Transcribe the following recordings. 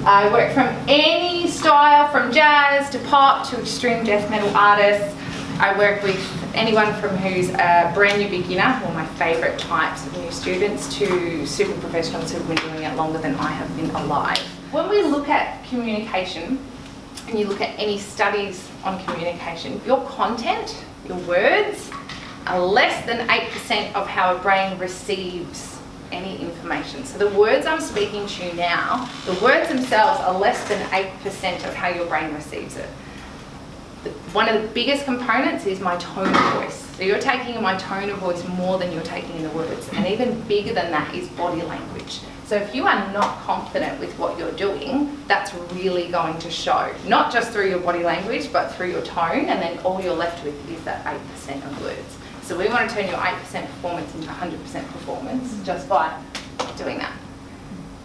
I work from any style, from jazz to pop to extreme death metal artists. I work with anyone from who's a brand new beginner, or my favourite types of new students, to super professionals who've been doing it longer than I have been alive. When we look at communication, and you look at any studies on communication, your content, your words, are less than 8% of how a brain receives any information. So the words I'm speaking to you now, the words themselves are less than 8% of how your brain receives it. One of the biggest components is my tone of voice. So you're taking in my tone of voice more than you're taking in the words. And even bigger than that is body language. So if you are not confident with what you're doing, that's really going to show. Not just through your body language, but through your tone, and then all you're left with is that 8% of words. So we want to turn your 8% performance into 100% performance just by doing that.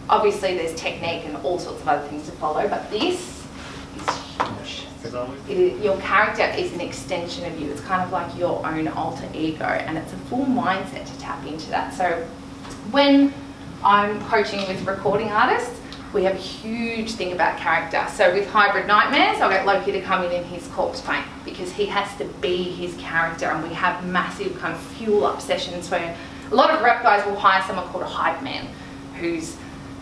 Obviously there's technique and all sorts of other things to follow, but this is huge. Your character is an extension of you. It's kind of like your own alter ego, and it's a full mindset to tap into that. So when I'm coaching with recording artists, we have a huge thing about character. So with Hybrid Nightmares, I'll get Loki to come in his corpse paint because he has to be his character, and we have massive kind of fuel up sessions where a lot of rep guys will hire someone called a hype man, who's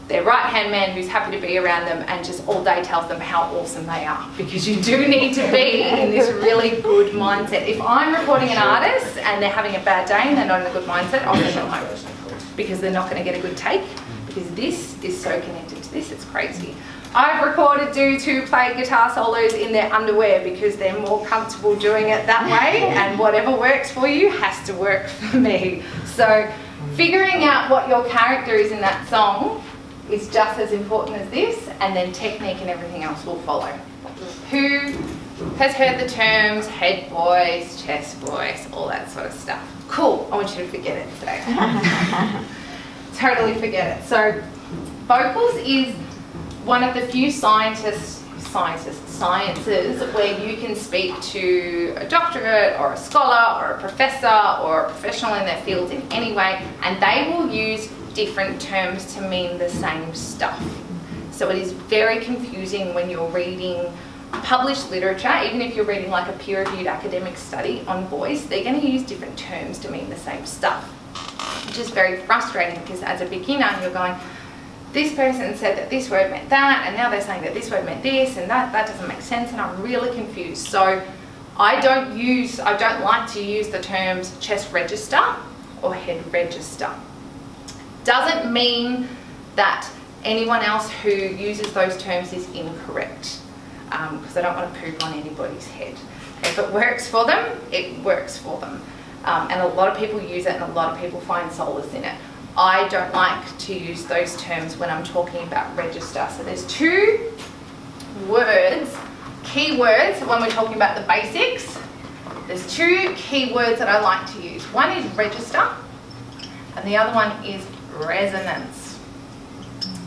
their right hand man who's happy to be around them and just all day tells them how awesome they are, because you do need to be in this really good mindset. If I'm recording an artist and they're having a bad day and they're not in a good mindset, I'll send them home because they're not going to get a good take, because this is so connected to this, it's crazy. I've recorded dudes who play guitar solos in their underwear because they're more comfortable doing it that way, and whatever works for you has to work for me. So figuring out what your character is in that song is just as important as this, and then technique and everything else will follow. Who has heard the terms head voice, chest voice, all that sort of stuff? Cool, I want you to forget it today. Totally forget it. So vocals is one of the few sciences where you can speak to a doctorate or a scholar or a professor or a professional in their field in any way, and they will use different terms to mean the same stuff. So it is very confusing when you're reading published literature. Even if you're reading like a peer-reviewed academic study on voice, they're going to use different terms to mean the same stuff, which is very frustrating because as a beginner you're going, this person said that this word meant that, and now they're saying that this word meant this, and that doesn't make sense, and I'm really confused. So I don't like to use the terms chest register or head register. Doesn't mean that anyone else who uses those terms is incorrect, because I don't want to poop on anybody's head. If it works for them, it works for them. And a lot of people use it, and a lot of people find solace in it. I don't like to use those terms when I'm talking about register. So there's two words, key words, when we're talking about the basics. There's two key words that I like to use. One is register, and the other one is resonance.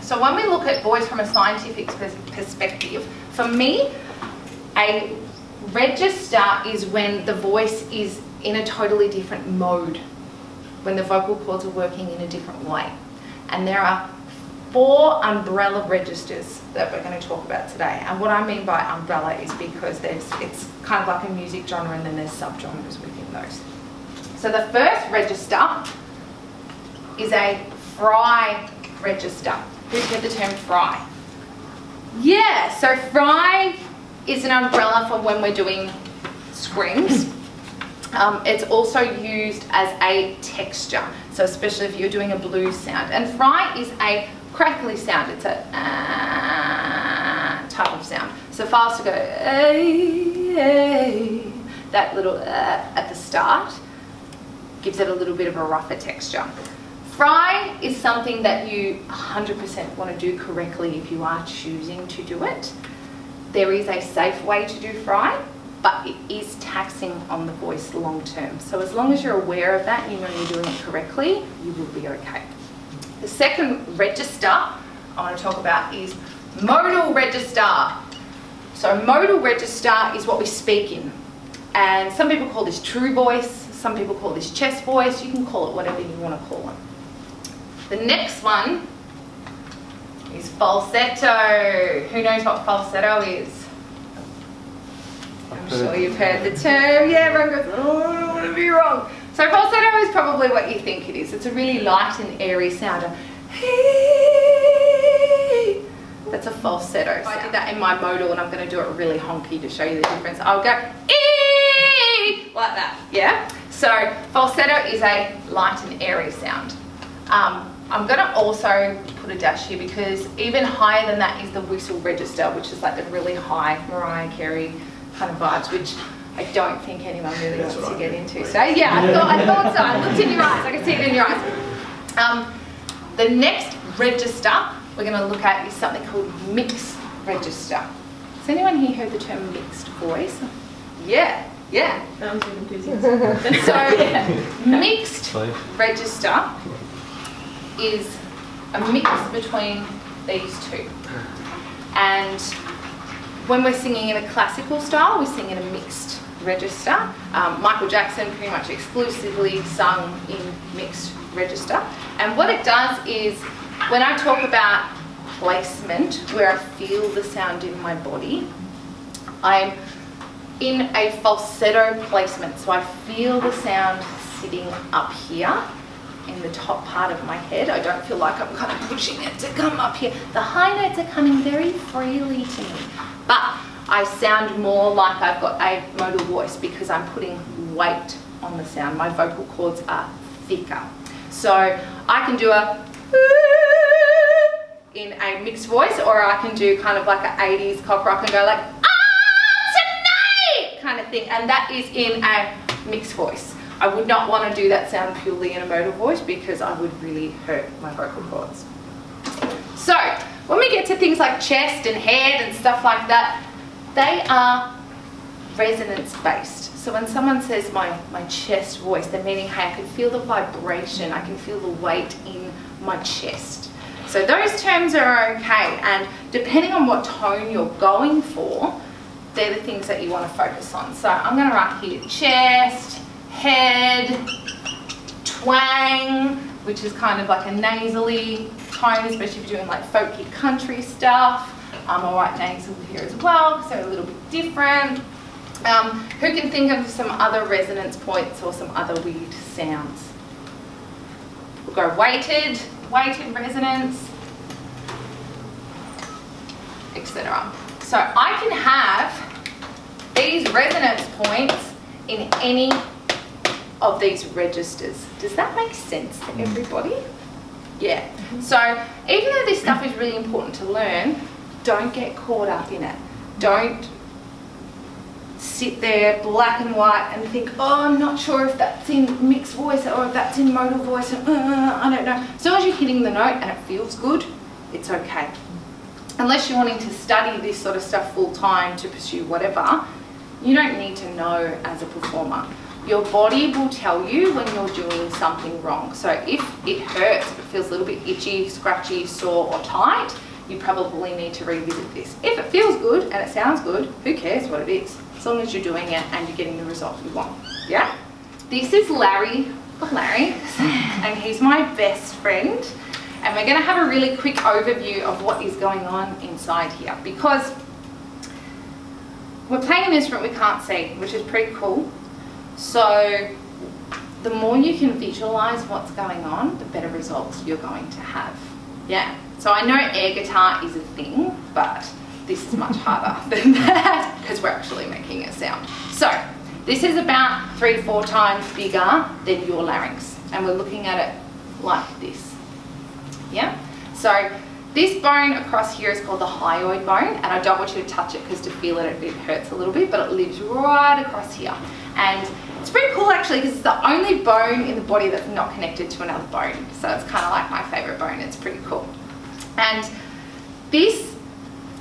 So when we look at voice from a scientific perspective, for me, a register is when the voice is in a totally different mode, when the vocal cords are working in a different way. And there are 4 umbrella registers that we're going to talk about today. And what I mean by umbrella is because it's kind of like a music genre, and then there's subgenres within those. So the first register is a fry register. Who's heard the term fry? Yeah, so fry is an umbrella for when we're doing screams. It's also used as a texture, so especially if you're doing a blues sound. And fry is a crackly sound. It's a type of sound. So if I was to go, that little at the start gives it a little bit of a rougher texture. Fry is something that you 100% want to do correctly if you are choosing to do it. There is a safe way to do fry, but it is taxing on the voice long term. So as long as you're aware of that and you know you're doing it correctly, you will be okay. The second register I want to talk about is modal register. So modal register is what we speak in. And some people call this true voice, some people call this chest voice. You can call it whatever you want to call it. The next one is falsetto. Who knows what falsetto is? I'm sure you've heard the term. Yeah, everyone goes, oh, I don't want to be wrong. So falsetto is probably what you think it is. It's a really light and airy sound. That's a falsetto sound. I did that in my modal, and I'm going to do it really honky to show you the difference. I'll go like that, yeah? So falsetto is a light and airy sound. I'm going to also put a dash here because even higher than that is the whistle register, which is like the really high Mariah Carey kind of vibes, which I don't think anyone really wants to get into. So yeah, I thought so. I looked in your eyes. I can see it in your eyes. The next register we're going to look at is something called mixed register. Has anyone here heard the term mixed voice? Yeah. I'm too enthusiastic. So mixed register is a mix between these two. And when we're singing in a classical style, we sing in a mixed register. Michael Jackson pretty much exclusively sung in mixed register. And what it does is, when I talk about placement, where I feel the sound in my body, I'm in a falsetto placement. So I feel the sound sitting up here in the top part of my head. I don't feel like I'm kind of pushing it to come up here. The high notes are coming very freely to me, but I sound more like I've got a modal voice because I'm putting weight on the sound. My vocal cords are thicker. So I can do a in a mixed voice, or I can do kind of like an 80s cock rock and go like, tonight kind of thing, and that is in a mixed voice. I would not want to do that sound purely in a modal voice because I would really hurt my vocal cords. So when we get to things like chest and head and stuff like that, they are resonance based. So when someone says my chest voice, they're meaning, hey, I can feel the vibration, I can feel the weight in my chest. So those terms are okay, and depending on what tone you're going for, they're the things that you want to focus on. So I'm going to write here chest, head, twang, which is kind of like a nasally tone, especially if you're doing like folky country stuff. I'll write nasal here as well, because they're a little bit different. Who can think of some other resonance points or some other weird sounds? We'll go weighted resonance, etc. So I can have these resonance points in any of these registers. Does that make sense to everybody? Yeah. So even though this stuff is really important to learn, don't get caught up in it. Don't sit there black and white and think, oh, I'm not sure if that's in mixed voice or if that's in modal voice, and I don't know. As long as you're hitting the note and it feels good, it's okay. Unless you're wanting to study this sort of stuff full time to pursue whatever, you don't need to know as a performer. Your body will tell you when you're doing something wrong. So if it hurts, if it feels a little bit itchy, scratchy, sore or tight, you probably need to revisit this. If it feels good and it sounds good, who cares what it is? As long as you're doing it and you're getting the result you want. Yeah? This is Larry, and he's my best friend. And we're going to have a really quick overview of what is going on inside here, because we're playing an instrument we can't see, which is pretty cool. So the more you can visualize what's going on, the better results you're going to have. Yeah. So I know air guitar is a thing, but this is much harder than that because we're actually making a sound. So this is about 3 to 4 times bigger than your larynx, and we're looking at it like this. Yeah. So this bone across here is called the hyoid bone, and I don't want you to touch it because to feel it, it hurts a little bit, but it lives right across here. And it's pretty cool actually because it's the only bone in the body that's not connected to another bone. So it's kind of like my favorite bone. It's pretty cool. And this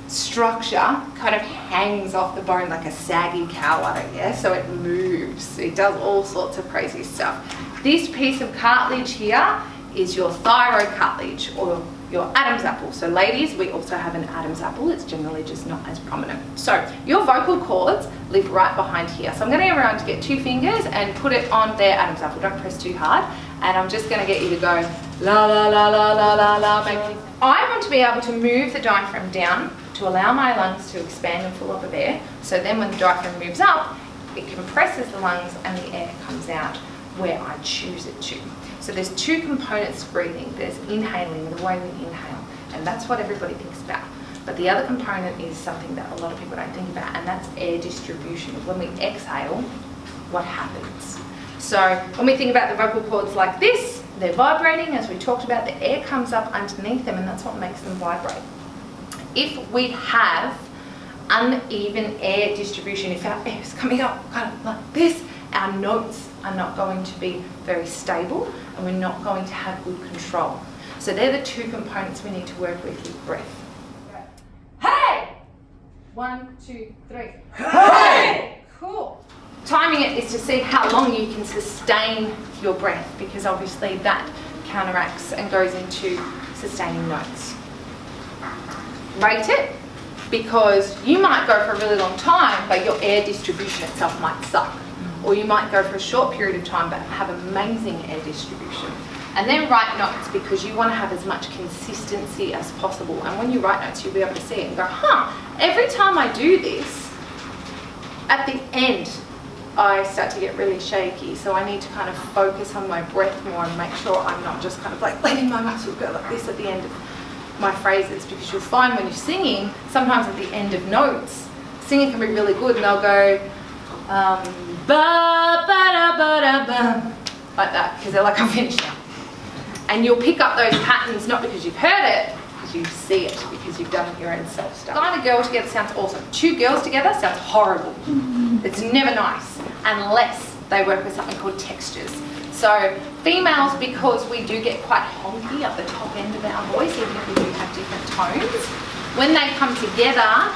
structure kind of hangs off the bone like a saggy cowhide, yeah? So it moves. It does all sorts of crazy stuff. This piece of cartilage here is your thyroid cartilage, or your Adam's apple. So ladies, we also have an Adam's apple. It's generally just not as prominent. So your vocal cords live right behind here. So I'm going to get around to get 2 fingers and put it on their Adam's apple. Don't press too hard. and I'm just going to get you to go la la la la la la la. I want to be able to move the diaphragm down to allow my lungs to expand and fill up with air. So then when the diaphragm moves up, it compresses the lungs and the air comes out where I choose it to. So there's two components to breathing. There's inhaling, the way we inhale, and that's what everybody thinks about. But the other component is something that a lot of people don't think about, and that's air distribution. When we exhale, what happens? So when we think about the vocal cords like this, they're vibrating, as we talked about, the air comes up underneath them, and that's what makes them vibrate. If we have uneven air distribution, if our air is coming up kind of like this, our notes are not going to be very stable, and we're not going to have good control. So they're the two components we need to work with breath. Hey! 1, 2, 3. Hey! Cool. Timing it is to see how long you can sustain your breath, because obviously that counteracts and goes into sustaining notes. Rate it, because you might go for a really long time, but your air distribution itself might suck. Or you might go for a short period of time, but have amazing air distribution. And then write notes, because you want to have as much consistency as possible. And when you write notes, you'll be able to see it and go, every time I do this, at the end, I start to get really shaky. So I need to kind of focus on my breath more and make sure I'm not just kind of like letting my muscles go like this at the end of my phrases. Because you'll find when you're singing, sometimes at the end of notes, singing can be really good, and they'll go, ba ba da ba da ba, like that, because they're like, I'm finished now. And you'll pick up those patterns not because you've heard it, because you see it, because you've done your own self-stuff. Guy and a girl together sounds awesome. Two girls together sounds horrible. It's never nice unless they work with something called textures. So females, because we do get quite honky at the top end of our voice, even if we do have different tones, when they come together,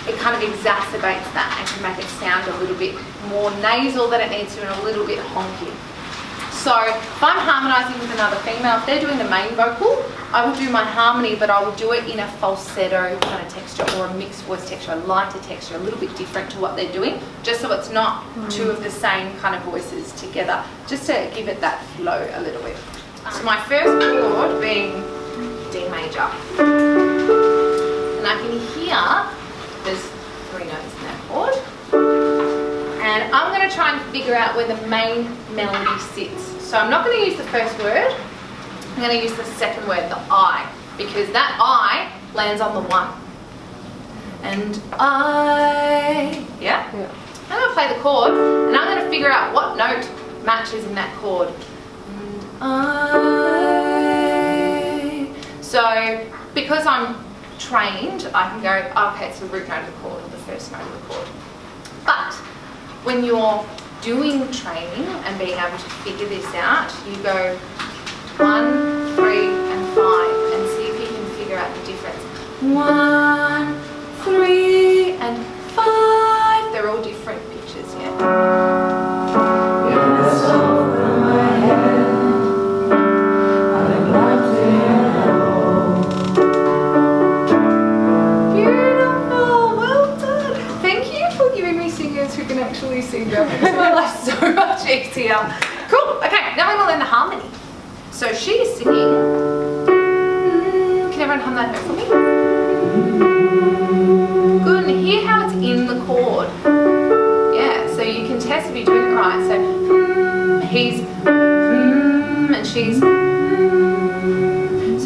it kind of exacerbates that and can make it sound a little bit more nasal than it needs to and a little bit honky. So if I'm harmonising with another female, if they're doing the main vocal, I will do my harmony, but I will do it in a falsetto kind of texture or a mixed voice texture, a lighter texture, a little bit different to what they're doing, just so it's not two of the same kind of voices together, just to give it that flow a little bit. So my first chord being D major. And I can hear there's 3 notes in that chord. And I'm going to try and figure out where the main melody sits. So I'm not going to use the first word, I'm going to use the second word, the I, because that I lands on the 1. And I, yeah? I'm going to play the chord, and I'm going to figure out what note matches in that chord. And I, so because I'm trained, I can go, okay, it's the root note of the chord, or the first note of the chord. But when you're doing training and being able to figure this out, you go 1, 3, and 5, and see if you can figure out the difference. 1, 3, and 5. They're all different pitches, yeah. Who can actually sing that makes my life so much easier. Cool, okay, now we're going to learn the harmony. So she is singing, can everyone hum that note for me? Good, and hear how it's in the chord. Yeah, so you can test if you're doing it right. So he's and she's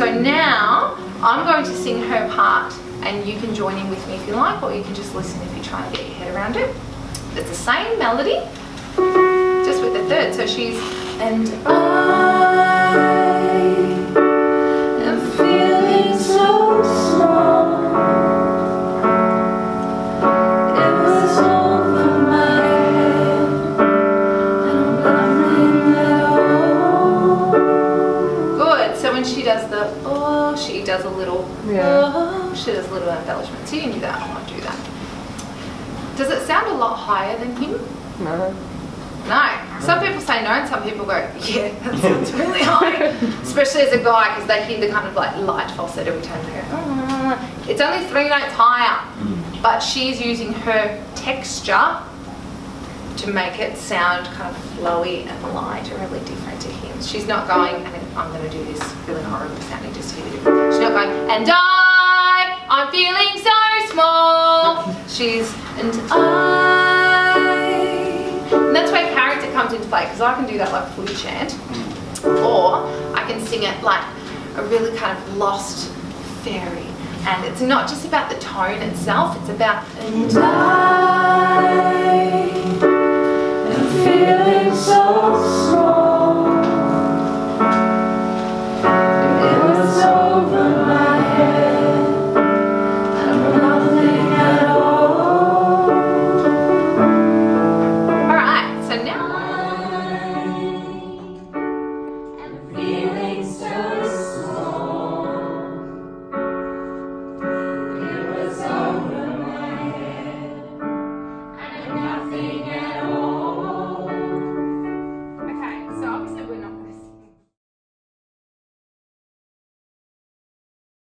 So now I'm going to sing her part, and you can join in with me if you like, or you can just listen if you're trying to get your head around it. It's the same melody, just with the third. So she's, and I am feeling so small. It was over my head, and I'm nothing at all. Good. So when she does the she does a little she does a little embellishment. So you can do that. I might do that. Does it sound a lot higher than him? No. No. Some people say no, and some people go, yeah, that sounds really high. Especially as a guy, because they hear the kind of like light falsetto tone. They go, It's only 3 notes higher, but she's using her texture to make it sound kind of flowy and light and really different to him. She's not going, and I'm going to do this really horrible sounding just to hear the difference. She's not going, and I'm feeling so small. She's, and that's where character comes into play, because I can do that like footy chant, or I can sing it like a really kind of lost fairy. And it's not just about the tone itself, it's about, and I am feeling so